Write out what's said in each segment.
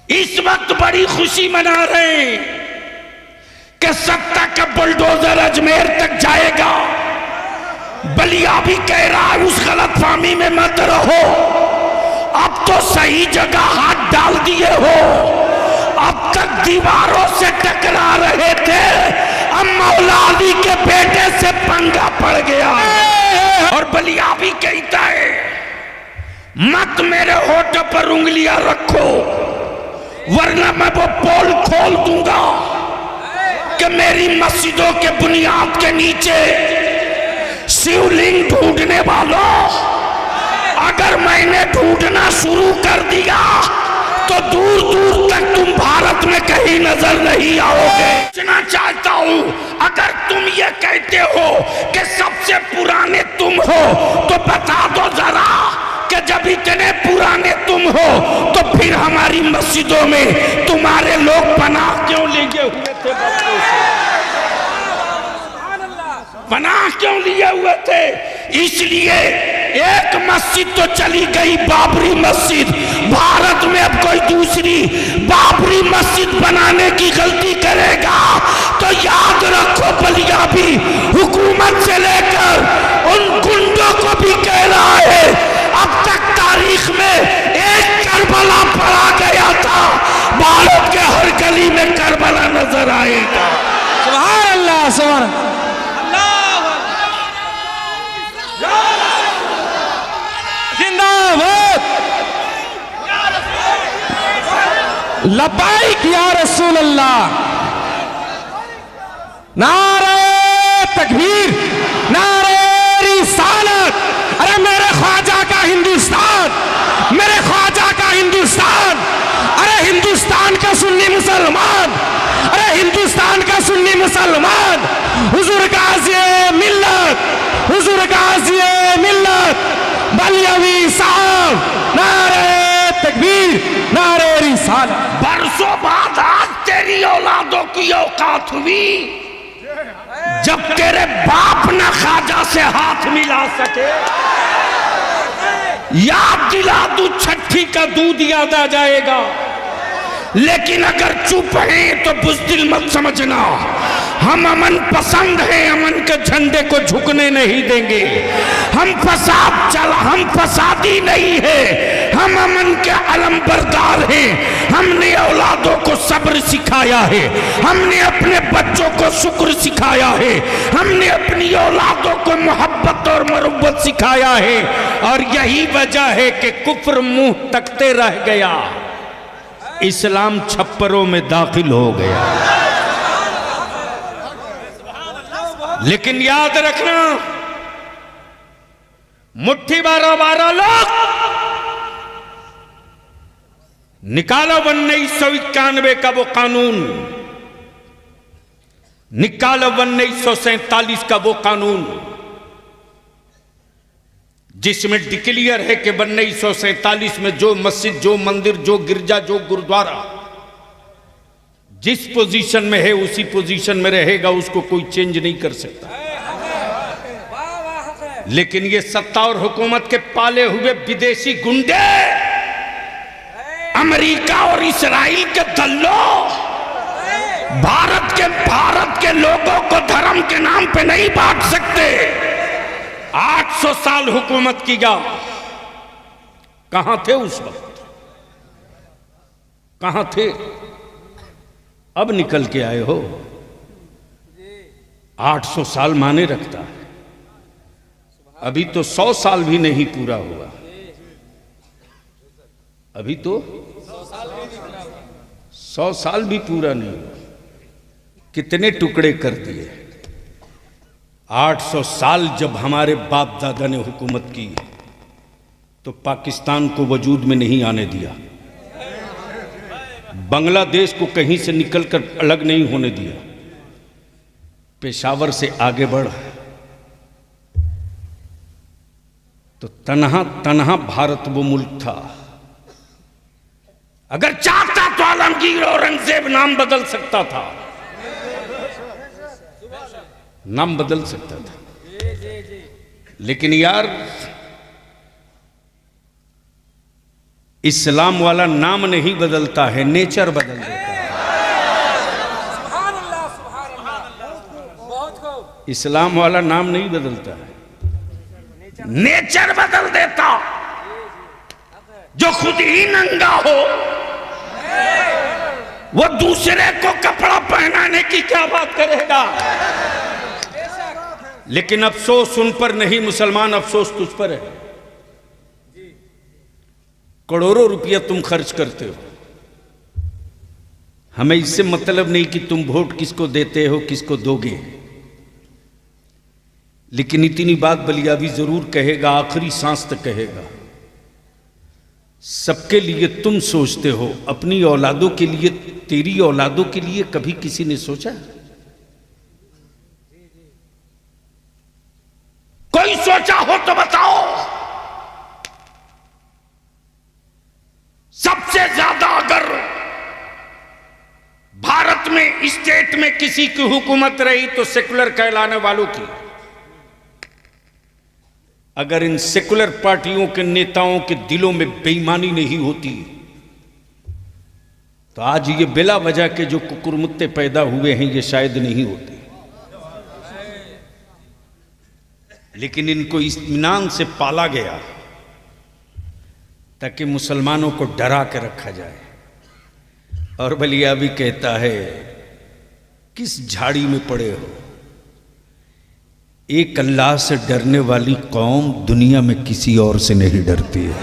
इस वक्त बड़ी खुशी मना रहे हैं कि सत्ता का बुलडोजर अजमेर तक जाएगा। बलिया भी कह रहा है उस गलतफहमी में मत रहो, अब तो सही जगह हाथ डाल दिए हो। अब तक दीवारों से टकरा रहे थे, अब मौला अली के बेटे से पंगा पड़ गया। और बलिया भी कहता है मत मेरे होठ पर उंगलियां रखो, वरना मैं वो पोल खोल दूंगा कि मेरी मस्जिदों के बुनियाद के नीचे शिवलिंग ढूंढने वालों, अगर मैंने ढूंढना शुरू कर दिया तो दूर दूर तक तुम भारत में कहीं नजर नहीं आओगे। पूछना चाहता हूं, अगर तुम ये कहते हो कि सबसे पुराने तुम हो तो बता दो जरा कि जब इतने पुराने तुम हो तो फिर हमारी मस्जिदों में तुम्हारे लोग पनाह क्यों लिए हुए थे? बच्चों से पनाह क्यों लिए हुए थे? इसलिए एक मस्जिद तो चली गई, बाबरी मस्जिद। भारत में अब कोई दूसरी बाबरी मस्जिद बनाने की गलती करेगा तो याद रखो बलिया भी हुकूमत से लेकर उन गुंडों को भी कह रहा है अब तक तारीख में एक करबला पड़ा गया था, भारत के हर गली में करबला नजर आएगा। सुभान अल्लाह, सुभान अल्लाह। लब्बाइक या रसूल अल्लाह। नारे तकबीर, नारे रिसालत। अरे मेरे ख्वाजा का हिंदुस्तान, मेरे ख्वाजा का हिंदुस्तान। अरे हिंदुस्तान का सुन्नी मुसलमान, अरे हिंदुस्तान का सुन्नी मुसलमान। हुजूर गाज़ी मिल्लत, हुजूर गाज़ी मिल्लत बलियावी साहब। नारे तकबीर, नारे रिसालत। बरसों बाद आज तेरी औलादों की औकात हुई जब तेरे बाप न ख्वाजा से हाथ मिला सके। याद दिला दूं, छठी का दूध याद आ जाएगा। लेकिन अगर चुप हैं तो बुज़दिल मत समझना, हम अमन पसंद हैं, अमन के झंडे को झुकने नहीं देंगे। हम फसादी नहीं है, हम अमन के अलमबरदार हैं। हमने औलादों को सब्र सिखाया है, हमने अपने बच्चों को शुक्र सिखाया है, हमने अपनी औलादों को मोहब्बत और मरुब्बत सिखाया है। और यही वजह है कि कुफ्र मुंह तकते रह गया, इस्लाम छप्परों में दाखिल हो गया। लेकिन याद रखना, मुट्ठी 12 लोग निकालो 1991 का वो कानून, निकालो 1947 का वो कानून जिसमें डिक्लेयर है कि 1947 में जो मस्जिद, जो मंदिर, जो गिरजा, जो गुरुद्वारा जिस पोजीशन में है उसी पोजीशन में रहेगा, उसको कोई चेंज नहीं कर सकता। लेकिन ये सत्ता और हुकूमत के पाले हुए विदेशी गुंडे, अमेरिका और इस्राइल के दल्लों, भारत के लोगों को धर्म के नाम पे नहीं बांट सकते। 800 साल हुकूमत किया, कहां थे उस वक्त? कहां थे? अब निकल के आए हो। 800 साल माने रखता है, अभी तो 100 साल भी नहीं पूरा हुआ। अभी तो 100 साल भी पूरा नहीं हुआ, कितने टुकड़े कर दिए। 800 साल जब हमारे बाप दादा ने हुकूमत की तो पाकिस्तान को वजूद में नहीं आने दिया, बांग्लादेश को कहीं से निकलकर अलग नहीं होने दिया, पेशावर से आगे बढ़ तो तन्हा तन्हा भारत वो मुल्क था। अगर चाहता तो आलमगीर औरंगजेब नाम बदल सकता था, नाम बदल सकता था। लेकिन यार इस्लाम वाला नाम नहीं बदलता है, नेचर बदल देता है। इस्लाम वाला नाम नहीं बदलता है, नेचर बदल देता। जो खुद ही नंगा हो वो दूसरे को कपड़ा पहनाने की क्या बात करेगा। लेकिन अफसोस उन पर नहीं मुसलमान, अफसोस तुझ पर है। करोड़ों रुपया तुम खर्च करते हो, हमें इससे मतलब नहीं कि तुम वोट किसको देते हो किसको दोगे। लेकिन इतनी बात बलियाबी जरूर कहेगा, आखिरी सांस तक कहेगा। सबके लिए तुम सोचते हो, अपनी औलादों के लिए, तेरी औलादों के लिए कभी किसी ने सोचा? कोई सोचा हो तो बताओ। सबसे ज्यादा अगर भारत में स्टेट में किसी की हुकूमत रही तो सेकुलर कहलाने वालों की। अगर इन सेकुलर पार्टियों के नेताओं के दिलों में बेईमानी नहीं होती तो आज ये बिला वजह के जो कुकुरमुत्ते पैदा हुए हैं ये शायद नहीं होते। लेकिन इनको इत्मीनान से पाला गया ताकि मुसलमानों को डरा के रखा जाए। और बलिया भी कहता है, किस झाड़ी में पड़े हो, एक अल्लाह से डरने वाली कौम दुनिया में किसी और से नहीं डरती है।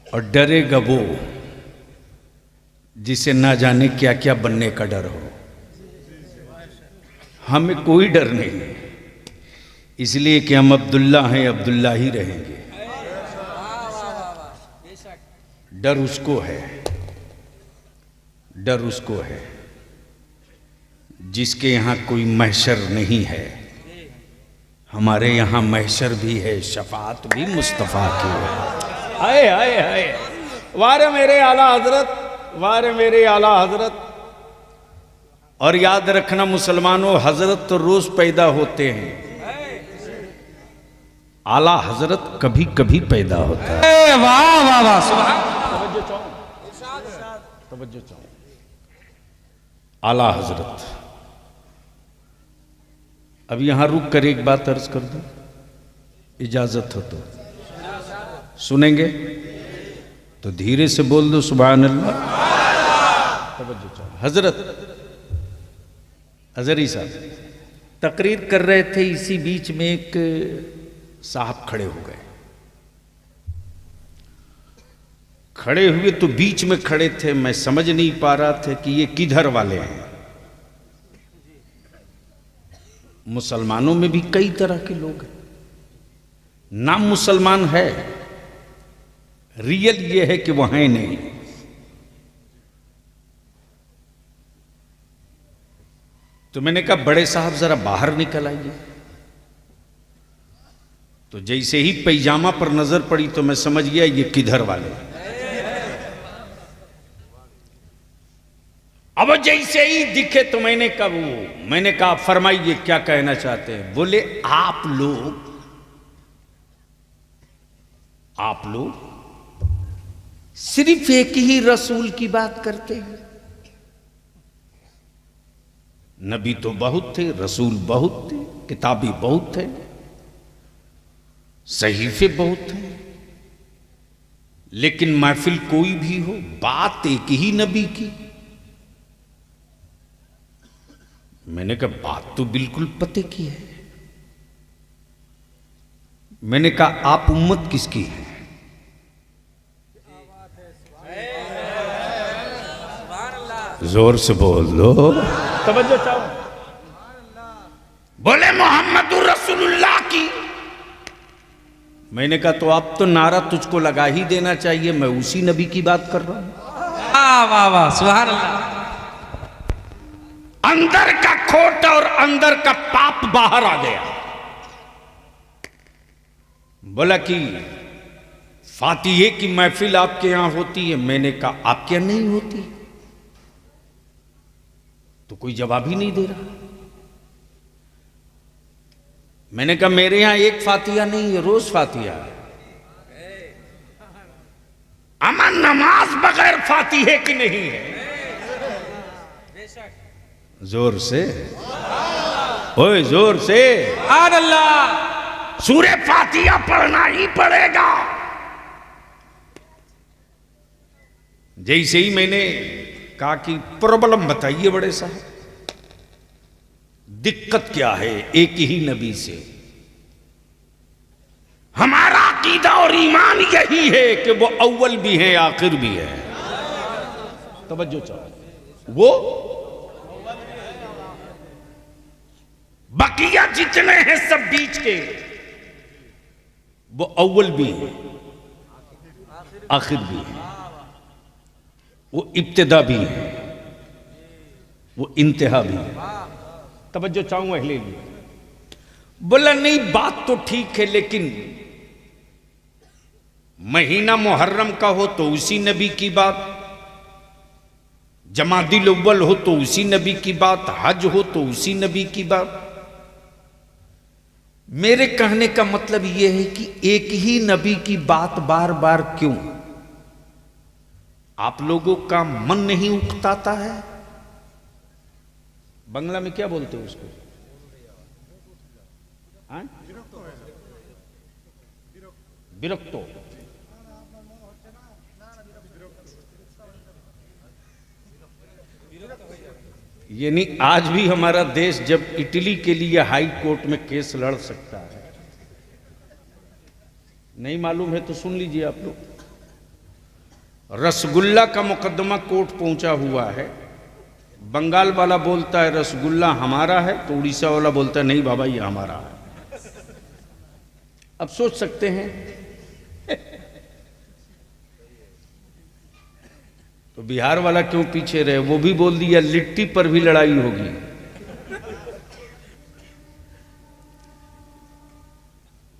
और डरेगा वो जिसे ना जाने क्या क्या बनने का डर हो। हमें कोई डर नहीं है, इसलिए कि हम अब्दुल्ला हैं, अब्दुल्ला ही रहेंगे। डर उसको है, डर उसको है जिसके यहां कोई महशर नहीं है। हमारे यहां महशर भी है, शफाअत भी मुस्तफा की है। हाय हाय हाय, वारे मेरे आला हजरत, वारे मेरे आला हजरत। और याद रखना मुसलमानों, हजरत तो रोज पैदा होते हैं, आला हजरत कभी कभी पैदा होता है। वाह वाह वाह, तवज्जो चाहो। आला हजरत। अब यहां रुक कर एक बात अर्ज कर दूं, इजाजत हो तो सुनेंगे? तो धीरे से बोल दो सुभान अल्लाह। तवज्जो चाहो। हजरत हजरी साहब तकरीर कर रहे थे, इसी बीच में एक साहब खड़े हो गए। खड़े हुए तो बीच में खड़े थे, मैं समझ नहीं पा रहा था कि ये किधर वाले हैं। मुसलमानों में भी कई तरह के लोग हैं, नाम मुसलमान है, रियल ये है कि वो हैं नहीं। तो मैंने कहा बड़े साहब जरा बाहर निकल आइए। तो जैसे ही पैजामा पर नजर पड़ी तो मैं समझ गया ये किधर वाले। अब जैसे ही दिखे तो मैंने कहा फरमाइए क्या कहना चाहते हैं। बोले आप लोग सिर्फ एक ही रसूल की बात करते हैं। नबी तो बहुत थे, रसूल बहुत थे, किताबी बहुत थे, सहीफे बहुत थे, लेकिन महफिल कोई भी हो, बात एक ही नबी की। मैंने कहा बात तो बिल्कुल पते की है। मैंने कहा आप उम्मत किसकी है? जोर से बोल दो, तवज्जो चाहो। बोले मोहम्मदुर रसूलुल्लाह की। मैंने कहा तो अब तो नारा तुझको लगा ही देना चाहिए, मैं उसी नबी की बात कर रहा हूं। वाह वाह वाह, सुभान अल्लाह। अंदर का खोट और अंदर का पाप बाहर आ गया। बोला कि फातिहे की महफिल आपके यहां होती है। मैंने कहा आपके यहां नहीं होती। तो कोई जवाब ही नहीं दे रहा। मैंने कहा मेरे यहां एक फातिहा नहीं है, रोज फातिहा है। अमन नमाज बगैर फातिहे की नहीं है। जोर से, ओए जोर से सुभान अल्लाह। सूरे फातिहा पढ़ना ही पड़ेगा। जैसे ही मैंने कहा कि प्रॉब्लम बताइए बड़े साहब, दिक्कत क्या है एक ही नबी से। हमारा अकीदा और ईमान यही है कि वो अव्वल भी है आखिर भी है। तवज्जो चाहो, वो बकिया जितने हैं सब बीच के, वो अव्वल भी है आखिर भी है, वो इब्तिदा भी है, वो इंतहा भी है। तवज्जो चाहूंगा अहले लिए। बोला नहीं बात तो ठीक है, लेकिन महीना मुहर्रम का हो तो उसी नबी की बात, जमादिल अव्वल हो तो उसी नबी की बात, हज हो तो उसी नबी की बात। मेरे कहने का मतलब यह है कि एक ही नबी की बात बार बार क्यों? आप लोगों का मन नहीं उकताता है? बंगला में क्या बोलते हो उसको? विरक्तो। यानी आज भी हमारा देश जब इटली के लिए हाई कोर्ट में केस लड़ सकता है, नहीं मालूम है तो सुन लीजिए आप लोग। रसगुल्ला का मुकदमा कोर्ट पहुंचा हुआ है। बंगाल वाला बोलता है रसगुल्ला हमारा है, तो उड़ीसा वाला बोलता है नहीं बाबा ये हमारा है। अब सोच सकते हैं तो बिहार वाला क्यों पीछे रहे? वो भी बोल दिया लिट्टी पर भी लड़ाई होगी।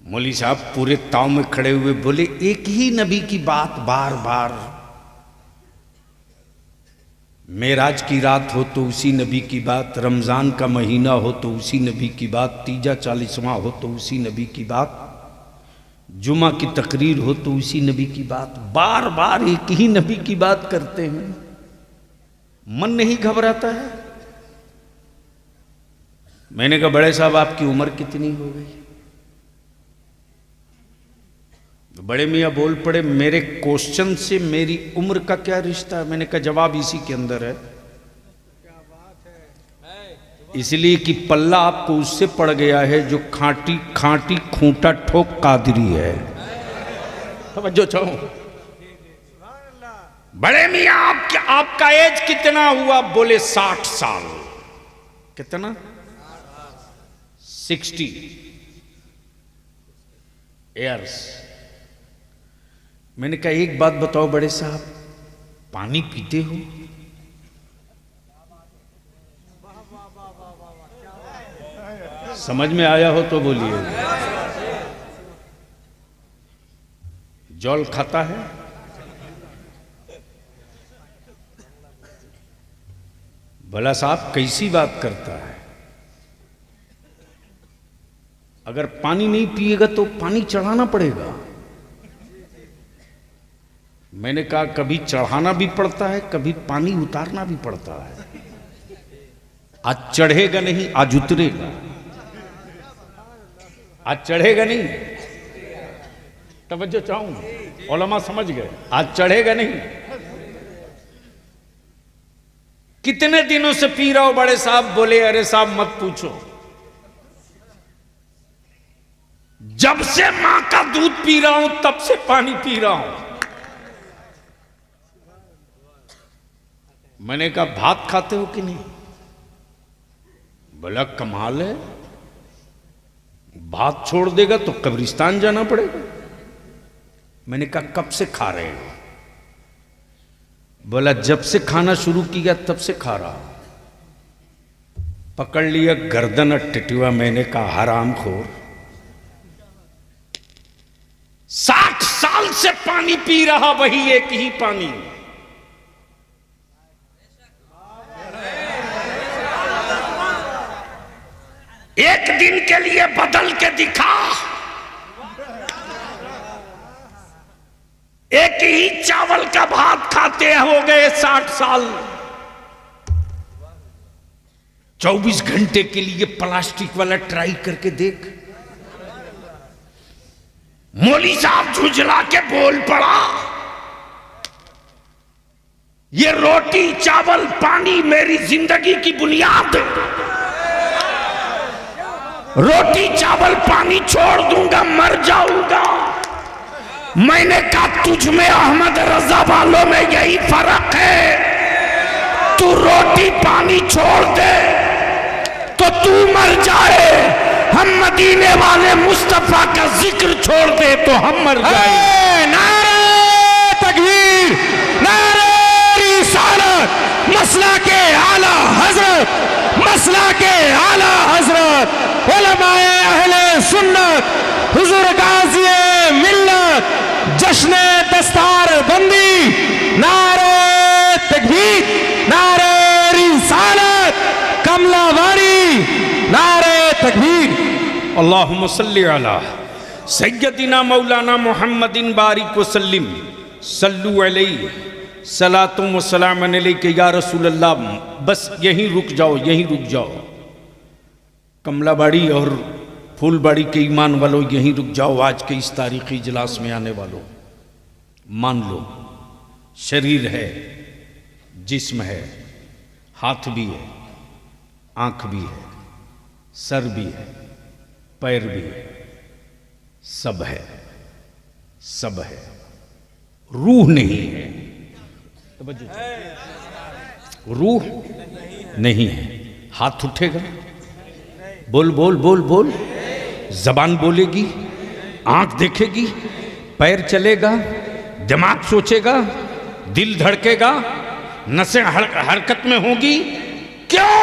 मौली साहब पूरे ताव में खड़े हुए बोले एक ही नबी की बात बार बार। मेराज की रात हो तो उसी नबी की बात, रमजान का महीना हो तो उसी नबी की बात, तीजा 40वां हो तो उसी नबी की बात, जुमा की तकरीर हो तो उसी नबी की बात। बार बार एक ही नबी की बात करते हैं, मन नहीं घबराता है? मैंने कहा बड़े साहब आपकी उम्र कितनी हो गई? तो बड़े मियाँ बोल पड़े मेरे क्वेश्चन से मेरी उम्र का क्या रिश्ता है? मैंने कहा जवाब इसी के अंदर है, इसलिए कि पल्ला आपको उससे पड़ गया है जो खांटी खांटी खूंटा ठोक कादरी है। समझो चाहूं बड़े मियाँ आपका एज कितना हुआ? बोले 60 साल। कितना? 60 ईयर्स। मैंने कहा एक बात बताओ बड़े साहब, पानी पीते हो? समझ में आया हो तो बोलिए। जल खाता है? भला साहब कैसी बात करता है? अगर पानी नहीं पिएगा तो पानी चढ़ाना पड़ेगा। मैंने कहा कभी चढ़ाना भी पड़ता है, कभी पानी उतारना भी पड़ता है। आज चढ़ेगा नहीं, आज उतरेगा। आज चढ़ेगा नहीं, तवज्जो चाहूं, उलमा समझ गए, आज चढ़ेगा नहीं। कितने दिनों से पी रहा हो बड़े साहब? बोले अरे साहब मत पूछो, जब से मां का दूध पी रहा हूं तब से पानी पी रहा हूं। मैंने कहा भात खाते हो कि नहीं? बोला कमाल है, भात छोड़ देगा तो कब्रिस्तान जाना पड़ेगा। मैंने कहा कब से खा रहे हो? बोला जब से खाना शुरू किया तब से खा रहा। पकड़ लिया गर्दन और टिटुआ। मैंने कहा हरामखोर, 60 साल से पानी पी रहा, वही एक ही पानी। एक दिन के लिए बदल के दिखा, एक ही चावल का भात खाते हो गए 60 साल। 24 घंटे के लिए प्लास्टिक वाला ट्राई करके देख। मौली साहब झुंझला के बोल पड़ा, ये रोटी चावल पानी मेरी जिंदगी की बुनियाद है। रोटी चावल पानी छोड़ दूंगा, मर जाऊंगा। मैंने कहा तुझ में अहमद रजा वालों में यही फर्क है, तू रोटी पानी छोड़ दे तो तू मर जाए, हम मदीने वाले मुस्तफा का जिक्र छोड़ दे तो हम मर जाए। नारे तकबीर, नारे रिसालत, मसला के आला हजरत, मसला के आला हजरत, उलमाए अहले सुन्नत, हुजूर गाज़ी मिल्लत, जश्न दस्तार बंदी, नारे तकबीर, नारे रिसालत, कमलावारी, नारे तकबीर। अल्लाहुम्मा सल्ली अला सय्यदिना मौलाना मुहम्मदिन बारिक वसल्लिम, सल्लु अलैहि सलातुम व सलाम अलैका या रसूल अल्लाह। बस यहीं रुक जाओ, यहीं रुक जाओ। कमलाबाड़ी और फूलबाड़ी के ईमान वालों, यहीं रुक जाओ। आज के इस तारीखी इजलास में आने वालों, मान लो शरीर है, जिस्म है, हाथ भी है, आंख भी है, सर भी है, पैर भी है, सब है, सब है। रूह नहीं है, रूह नहीं है। हाथ उठेगा, बोल बोल बोल बोल, जबान बोलेगी, आंख देखेगी, पैर चलेगा, दिमाग सोचेगा, दिल धड़केगा, नसें हरकत में होगी। क्यों?